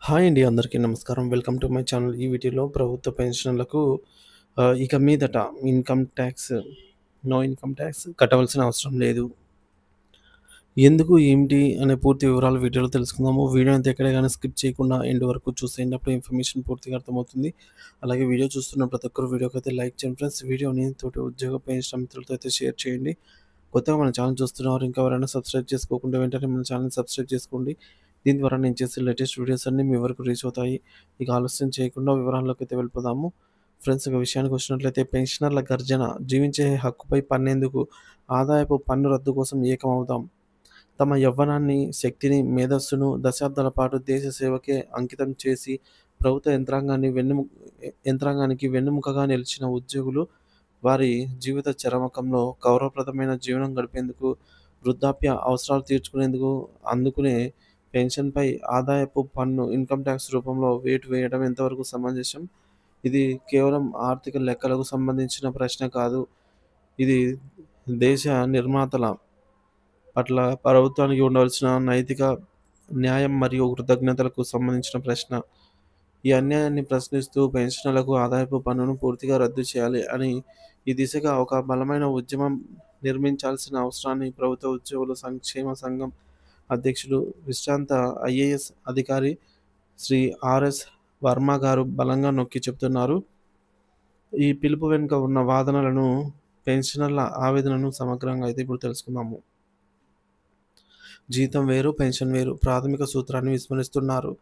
Hi అండి. అందరికీ నమస్కారం. Welcome to my channel. ఈ వీడియోలో ప్రభుత్వ పెన్షనర్లకు ఇక మీదట income tax, no income tax కట్టవలసిన అవసరం లేదు. ఎందుకు, ఏమిటి అనే పూర్తి వివరాలు వీడియోలో తెలుసుకుందాము. వీడియోని అయితే ఎక్కడ గాని స్కిప్ చేయకుండా ఎండ్ వరకు చూసేయండి. అప్పుడు ఇన్ఫర్మేషన్ పూర్తిగా అర్థమవుతుంది. అలాగే వీడియో చూస్తున్న ప్రతి ఒక్కరు వీడియోకైతే లైక్ చేయండి ఫ్రెండ్స్. వీడియోని తోటి ఉద్యోగ పెన్షన్ మిత్రులతో అయితే షేర్ చేయండి. కొత్తగా మన ఛానల్ చూస్తున్నవారు ఇంకా ఎవరైనా సబ్స్క్రైబ్ చేసుకోకుంటే వెంటనే మన ఛానల్‌ని సబ్స్క్రైబ్ చేసుకోండి. దీని ద్వారా నేను చేసే లేటెస్ట్ వీడియోస్ అన్నీ మీ వరకు రీచ్ అవుతాయి. ఇక ఆలస్యం చేయకుండా వివరాల్లోకైతే వెళ్ళిపోదాము. ఫ్రెండ్స్, ఇక విషయానికి వచ్చినట్లయితే పెన్షనర్ల గర్జన, జీవించే హక్కుపై పన్నేందుకు, ఆదాయపు పన్ను రద్దు కోసం ఏకమవుదాం. తమ యవ్వనాన్ని, శక్తిని, మేధస్సును దశాబ్దాల పాటు దేశ సేవకే అంకితం చేసి ప్రభుత్వ యంత్రాంగానికి వెన్నెముకగా నిలిచిన ఉద్యోగులు వారి జీవిత చరమకంలో గౌరవప్రదమైన జీవనం గడిపేందుకు, వృద్ధాప్య అవసరాలు తీర్చుకునేందుకు అందుకునే పెన్షన్‌పై ఆదాయపు పన్ను ఇన్‌కమ్ టాక్స్ రూపంలో వేటు వేయడం ఎంతవరకు సమంజసం? ఇది కేవలం ఆర్థిక లెక్కలకు సంబంధించిన ప్రశ్న కాదు. ఇది దేశ నిర్మాతల పట్ల ప్రభుత్వానికి ఉండవలసిన నైతిక, న్యాయం మరియు కృతజ్ఞతలకు సంబంధించిన ప్రశ్న. ఈ అన్యాయాన్ని ప్రశ్నిస్తూ పెన్షనర్లకు ఆదాయపు పన్నును పూర్తిగా రద్దు చేయాలి అని ఈ దిశగా ఒక బలమైన ఉద్యమం నిర్మించాల్సిన అవసరాన్ని ప్రభుత్వ ఉద్యోగుల సంక్షేమ సంఘం అధ్యక్షులు, విశ్రాంత ఐఏఎస్ అధికారి శ్రీ ఆర్ఎస్ వర్మ గారు బలంగా నొక్కి చెబుతున్నారు. ఈ పిలుపు వెనుక ఉన్న వాదనలను, పెన్షనర్ల ఆవేదనను సమగ్రంగా అయితే ఇప్పుడు తెలుసుకుందాము. జీతం వేరు, పెన్షన్ వేరు. ప్రాథమిక సూత్రాన్ని విస్మరిస్తున్నారు.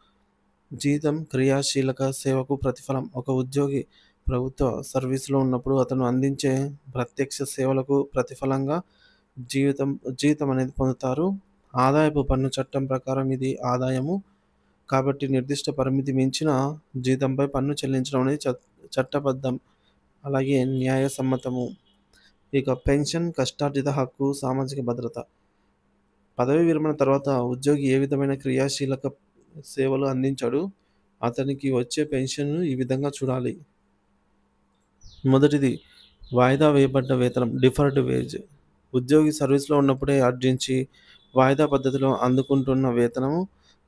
జీతం క్రియాశీలక సేవకు ప్రతిఫలం. ఒక ఉద్యోగి ప్రభుత్వ సర్వీసులో ఉన్నప్పుడు అతను అందించే ప్రత్యక్ష సేవలకు ప్రతిఫలంగా జీతం అనేది పొందుతారు. ఆదాయపు పన్ను చట్టం ప్రకారం ఇది ఆదాయము. కాబట్టి నిర్దిష్ట పరిమితి మించిన జీతంపై పన్ను చెల్లించడం అనేది చట్టబద్ధం, అలాగే న్యాయసమ్మతము. ఇక పెన్షన్ కష్టార్జిత హక్కు, సామాజిక భద్రత. పదవీ విరమణ తర్వాత ఉద్యోగి ఏ విధమైన క్రియాశీలక సేవలు అందించాడు, అతనికి వచ్చే పెన్షన్‌ను ఈ విధంగా చూడాలి. మొదటిది, వాయిదా వేయబడ్డ వేతనం, డిఫర్డ్ వేజ్. ఉద్యోగి సర్వీస్‌లో ఉన్నప్పుడే ఆర్జించి వాయిదా పద్ధతిలో అందుకుంటున్న వేతనము.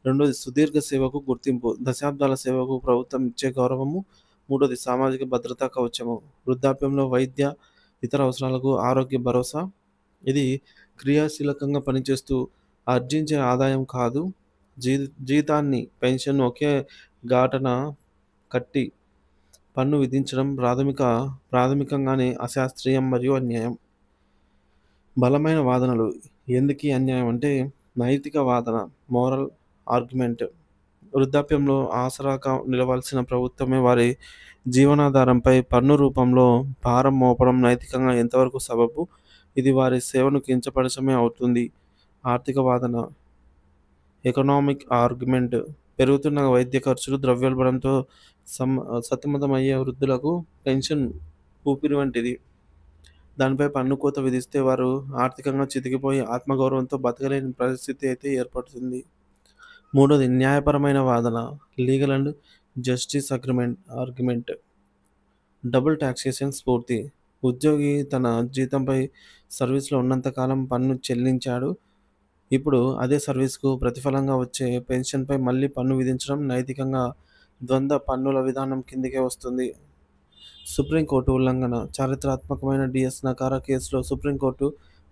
రెండోది, సుదీర్ఘ సేవకు గుర్తింపు, దశాబ్దాల సేవకు ప్రభుత్వం ఇచ్చే గౌరవము. మూడోది, సామాజిక భద్రతా కవచము, వృద్ధాప్యంలో వైద్య, ఇతర అవసరాలకు ఆరోగ్య భరోసా. ఇది క్రియాశీలకంగా పనిచేస్తూ ఆర్జించే ఆదాయం కాదు. జీ జీతాన్ని, పెన్షన్‌ను ఒకే ఘాటన కట్టి పన్ను విధించడం ప్రాథమికంగానే అశాస్త్రీయం మరియు అన్యాయం. బలమైన వాదనలు. ఎందుకీ అన్యాయం అంటే, నైతిక వాదన, మోరల్ ఆర్గ్యుమెంట్. వృద్ధాప్యంలో ఆసరాగా నిలవాల్సిన ప్రభుత్వమే వారి జీవనాధారంపై పన్ను రూపంలో భారం మోపడం నైతికంగా ఎంతవరకు సబబు? ఇది వారి సేవను కించపరచడమే అవుతుంది. ఆర్థిక వాదన, ఎకనామిక్ ఆర్గ్యుమెంట్. పెరుగుతున్న వైద్య ఖర్చులు, ద్రవ్యోల్బణంతో సతమతమయ్యే వృద్ధులకు పెన్షన్ ఊపిరి వంటిది. దానిపై పన్ను కోత విధిస్తే వారు ఆర్థికంగా చితికిపోయి ఆత్మగౌరవంతో బతకలేని పరిస్థితి అయితే ఏర్పడుతుంది. మూడోది, న్యాయపరమైన వాదన, legal and justice argument. Double taxation స్ఫూర్తి. ఉద్యోగి తన జీతంపై సర్వీస్‌లో ఉన్నంత కాలం పన్ను చెల్లించాడు. ఇప్పుడు అదే సర్వీస్‌కు ప్రతిఫలంగా వచ్చే పెన్షన్‌పై మళ్ళీ పన్ను విధించడం నైతికంగా ద్వంద్వ పన్నుల విధానం కిందికే వస్తుంది. సుప్రీంకోర్టు ఉల్లంఘన. చారిత్రాత్మకమైన డీఎస్ నకారా కేసులో సుప్రీంకోర్టు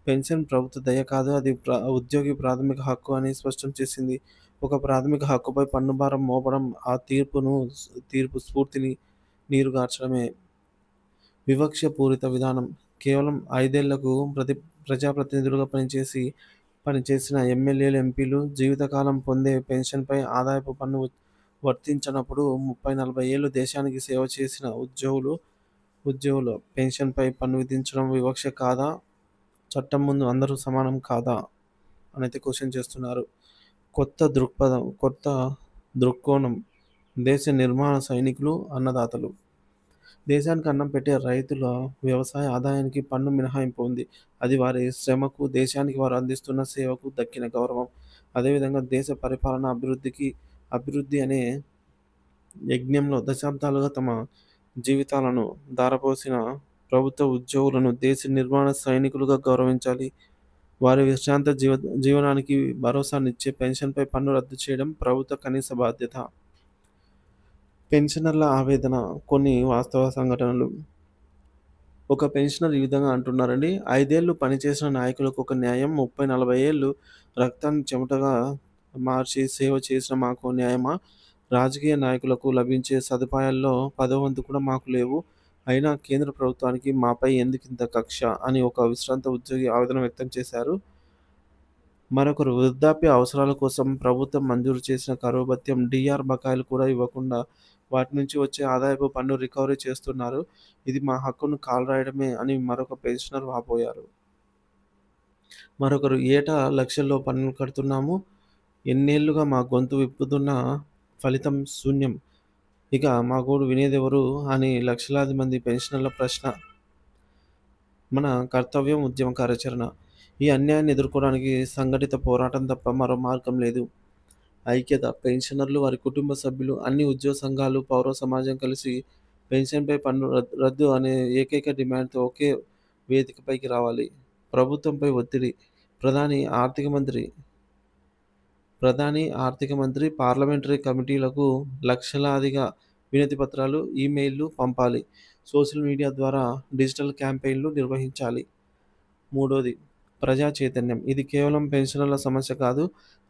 పెన్షన్ ప్రభుత్వ దయ కాదు, అది ఉద్యోగి ప్రాథమిక హక్కు అని స్పష్టం చేసింది. ఒక ప్రాథమిక హక్కుపై పన్నుభారం మోపడం ఆ తీర్పు స్ఫూర్తిని నీరుగార్చడమే. వివక్షపూరిత విధానం. కేవలం 5 ఏళ్లకు ప్రజాప్రతినిధులుగా పనిచేసిన ఎమ్మెల్యేలు, ఎంపీలు జీవితకాలం పొందే పెన్షన్‌పై ఆదాయపు పన్ను వర్తించనప్పుడు 30, 40 ఏళ్లు దేశానికి సేవ చేసిన ఉద్యోగుల పెన్షన్‌పై పన్ను విధించడం వివక్ష కాదా? చట్టం ముందు అందరూ సమానం కాదా? అనైతే క్వెషన్ చేస్తున్నారు. కొత్త దృక్కోణం. దేశ నిర్మాణ సైనికులు, అన్నదాతలు. దేశానికి అన్నం పెట్టే రైతుల వ్యవసాయ ఆదాయానికి పన్ను మినహాయింపు ఉంది. అది వారి శ్రమకు, దేశానికి వారు అందిస్తున్న సేవకు దక్కిన గౌరవం. అదేవిధంగా దేశ పరిపాలన, అభివృద్ధి అనే యజ్ఞంలో దశాబ్దాలుగా తమ జీవితాలను ధారపోసిన ప్రభుత్వ ఉద్యోగులను దేశ నిర్మాణ సైనికులుగా గౌరవించాలి. వారి విశ్రాంత జీవనానికి భరోసానిచ్చే పెన్షన్‌పై పన్ను రద్దు చేయడం ప్రభుత్వ కనీస బాధ్యత. పెన్షనర్ల ఆవేదన, కొన్ని వాస్తవ సంఘటనలు. ఒక పెన్షనర్ ఈ విధంగా అంటున్నారండి. 5 ఏళ్ళు పనిచేసిన నాయకులకు ఒక న్యాయం, 30, 40 ఏళ్ళు రక్తాన్ని చెమటగా మార్చి సేవ చేసిన మాకో న్యాయమా? రాజకీయ నాయకులకు లభించే సదుపాయాల్లో పదోవంతు కూడా మాకు లేవు. అయినా కేంద్ర ప్రభుత్వానికి మాపై ఎందుకింత కక్ష అని ఒక విశ్రాంత ఉద్యోగి ఆవేదన వ్యక్తం చేశారు. మరొకరు వృద్ధాప్య అవసరాల కోసం ప్రభుత్వం మంజూరు చేసిన కరువు భత్యం, డీఆర్ బకాయిలు కూడా ఇవ్వకుండా వాటి నుంచి వచ్చే ఆదాయపు పన్ను రికవరీ చేస్తున్నారు. ఇది మా హక్కును కాలరాయడమే అని మరొక పెన్షనర్ వాపోయారు. మరొకరు ఏటా లక్షల్లో పన్నులు కడుతున్నాము. ఎన్నేళ్లుగా మా గొంతు విప్పుతున్నా ఫలితం శూన్యం. ఇక మా గోడు వినేదెవరు అని లక్షలాది మంది పెన్షనర్ల ప్రశ్న. మన కర్తవ్యం ఉద్యమ కార్యాచరణ. ఈ అన్యాయాన్ని ఎదుర్కోవడానికి సంఘటిత పోరాటం తప్ప మరో మార్గం లేదు. ఐక్యత, పెన్షనర్లు, వారి కుటుంబ సభ్యులు, అన్ని ఉద్యోగ సంఘాలు, పౌర సమాజం కలిసి పెన్షన్పై పన్ను రద్దు అనే ఏకైక డిమాండ్తో ఒకే వేదికపైకి రావాలి. ప్రభుత్వంపై ఒత్తిడి. ప్రధాని, ఆర్థిక మంత్రి పార్లమెంటరీ కమిటీలకు లక్షలాదిగా వినతి పత్రాలు, ఈమెయిల్లు పంపాలి. సోషల్ మీడియా ద్వారా డిజిటల్ క్యాంపెయిన్లు నిర్వహించాలి. మూడోది, ప్రజా చైతన్యం. ఇది కేవలం పెన్షనర్ల సమస్య కాదు,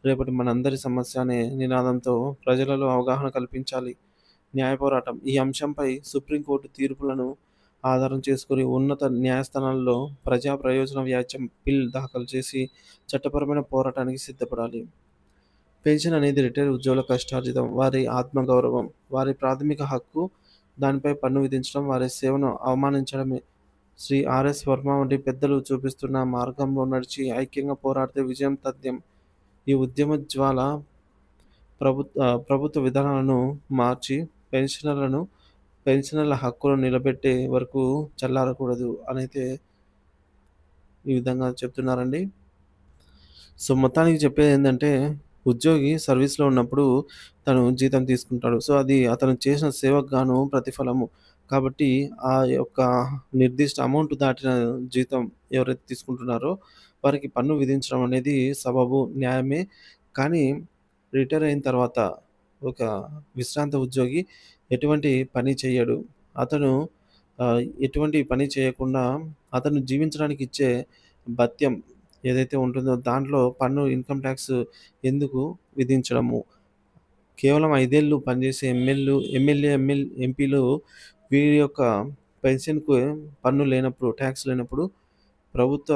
రేపటి మనందరి సమస్య అనే నినాదంతో ప్రజలలో అవగాహన కల్పించాలి. న్యాయ పోరాటం. ఈ అంశంపై సుప్రీంకోర్టు తీర్పులను ఆధారం చేసుకుని ఉన్నత న్యాయస్థానాల్లో ప్రజా ప్రయోజన వ్యాజ్యం బిల్ దాఖలు చేసి చట్టపరమైన పోరాటానికి సిద్ధపడాలి. పెన్షన్ అనేది రిటైర్డ్ ఉద్యోగుల కష్టార్జితం, వారి ఆత్మగౌరవం, వారి ప్రాథమిక హక్కు. దానిపై పన్ను విధించడం వారి సేవను అవమానించడమే. శ్రీ ఆర్ఎస్ వర్మ వంటి పెద్దలు చూపిస్తున్న మార్గంలో నడిచి ఐక్యంగా పోరాడితే విజయం తథ్యం. ఈ ఉద్యమ జ్వాల ప్రభుత్వ విధానాలను మార్చి పెన్షనర్ల హక్కులను నిలబెట్టే వరకు చల్లారకూడదు అనైతే ఈ విధంగా చెప్తున్నారండి. సో, మొత్తానికి చెప్పేదేంటంటే, ఉద్యోగి సర్వీస్‌లో ఉన్నప్పుడు తను జీతం తీసుకుంటాడు. సో, అది అతను చేసిన సేవకు గాను ప్రతిఫలము. కాబట్టి ఆ యొక్క నిర్దిష్ట అమౌంట్ దాటిన జీతం ఎవరైతే తీసుకుంటున్నారో వారికి పన్ను విధించడం అనేది సబబు, న్యాయమే. కానీ రిటైర్ అయిన తర్వాత ఒక విశ్రాంత ఉద్యోగి ఎటువంటి పని చెయ్యడు. అతను ఎటువంటి పని చేయకుండా అతను జీవించడానికి ఇచ్చే భత్యం ఏదైతే ఉంటుందో దాంట్లో పన్ను, ఇన్‌కమ్ టాక్స్ ఎందుకు విధించడము? కేవలం 5 ఏళ్ళు పనిచేసే ఎమ్మెల్యే, ఎంపీలు వీరి యొక్క పెన్షన్‌కు పన్ను లేనప్పుడు, టాక్స్ లేనప్పుడు ప్రభుత్వ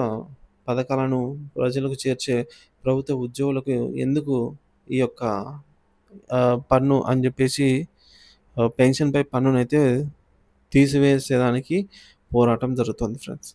పథకాలను ప్రజలకు చేర్చే ప్రభుత్వ ఉద్యోగులకు ఎందుకు ఈ యొక్క పన్ను అని జెప్పేసి పెన్షన్‌పై పన్నునైతే తీసివేసేదానికి పోరాటం జరుగుతుంది ఫ్రెండ్స్.